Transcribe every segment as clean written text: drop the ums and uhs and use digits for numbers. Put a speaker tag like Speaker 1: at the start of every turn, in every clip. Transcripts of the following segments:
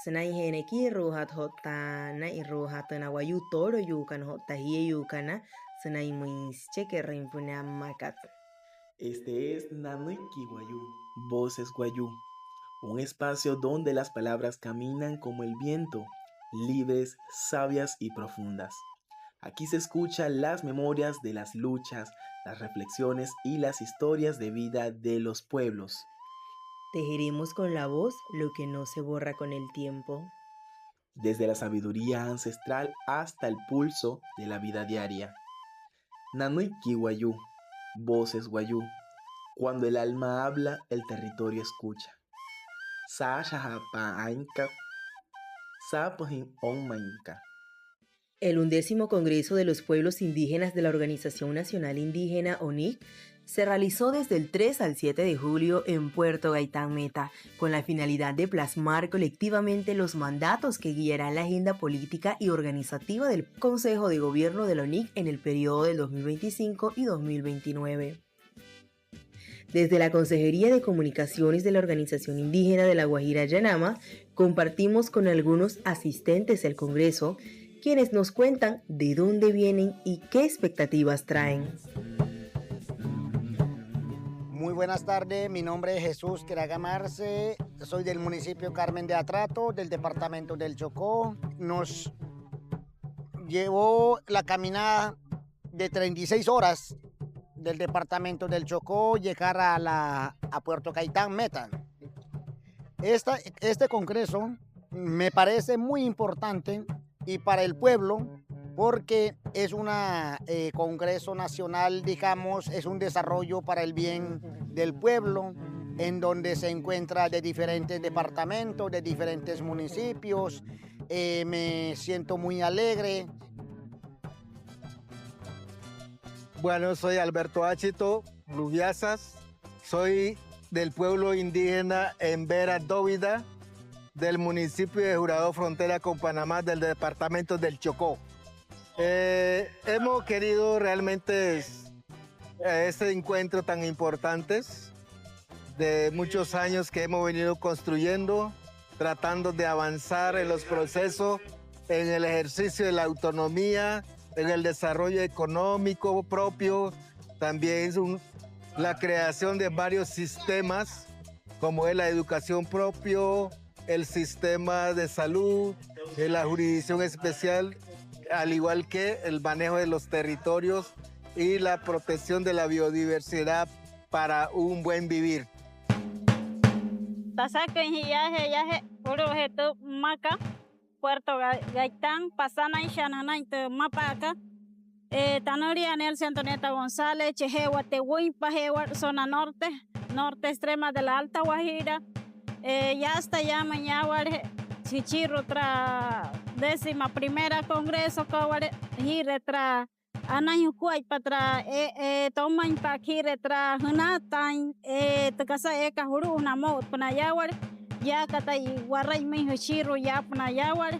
Speaker 1: Sena ihene ki rohat hota na irohat na wayu toro yukan hota hie yukana sena imuis cheque reimpune makat.
Speaker 2: Este es Nanuiki Guayú, Voces Guayú, un espacio donde las palabras caminan como el viento, libres, sabias y profundas. Aquí se escuchan las memorias de las luchas, las reflexiones y las historias de vida de los pueblos.
Speaker 1: Tejeremos con la voz lo que no se borra con el tiempo.
Speaker 2: Desde la sabiduría ancestral hasta el pulso de la vida diaria. Nanuiki Guayú, Voces Guayú. Cuando el alma habla, el territorio escucha.
Speaker 1: El 11º Congreso de los Pueblos Indígenas de la Organización Nacional Indígena ONIC se realizó desde el 3 al 7 de julio en Puerto Gaitán Meta, con la finalidad de plasmar colectivamente los mandatos que guiarán la agenda política y organizativa del Consejo de Gobierno de la ONIC en el periodo del 2025 y 2029. Desde la Consejería de Comunicaciones de la Organización Indígena de la Guajira Yanama, compartimos con algunos asistentes al Congreso, quienes nos cuentan de dónde vienen y qué expectativas traen.
Speaker 3: Muy buenas tardes, mi nombre es Jesús Quiraga Marce, soy del municipio Carmen de Atrato, del departamento del Chocó. Nos llevó la caminada de 36 horas del departamento del Chocó llegar a Puerto Gaitán Meta. Este congreso me parece muy importante y para el pueblo porque es un congreso nacional, digamos, es un desarrollo para el bien del pueblo, en donde se encuentra de diferentes departamentos, de diferentes municipios. Me siento muy alegre.
Speaker 4: Bueno, soy Alberto Achito Luviasas, soy del pueblo indígena Embera Dóvida, del municipio de Jurado Frontera con Panamá, del departamento del Chocó. Hemos querido realmente este encuentro tan importante de muchos años que hemos venido construyendo, tratando de avanzar en los procesos, en el ejercicio de la autonomía, en el desarrollo económico propio, también la creación de varios sistemas, como es la educación propio, el sistema de salud, la jurisdicción especial, al igual que el manejo de los territorios y la protección de la biodiversidad para un buen vivir.
Speaker 5: Puerto Gaitán, Pasana y Shananainte Mapaca, Tanoria Nelson Antonieta González, Chejewa Tehuimpa, zona norte, norte extrema de la Alta Guajira, ya hasta ya mañana Chichirro tra 11º Congreso Kaware Hire tra Anayukuay patra toman pa Hire tra Hunatain Takasa Eka Huru Namot Panayawar ya kata Waray Mijo Chiro ya Panayawar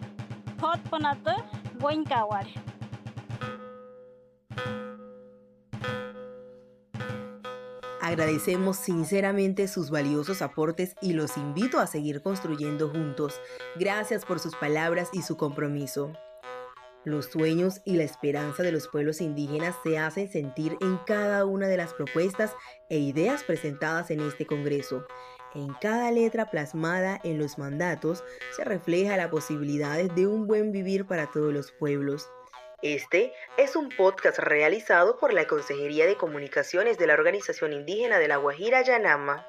Speaker 5: Hot Panata Buenkawar.
Speaker 1: Agradecemos sinceramente sus valiosos aportes y los invito a seguir construyendo juntos. Gracias por sus palabras y su compromiso. Los sueños y la esperanza de los pueblos indígenas se hacen sentir en cada una de las propuestas e ideas presentadas en este Congreso. En cada letra plasmada en los mandatos se refleja la posibilidad de un buen vivir para todos los pueblos. Este es un podcast realizado por la Consejería de Comunicaciones de la Organización Indígena de la Guajira Yanama.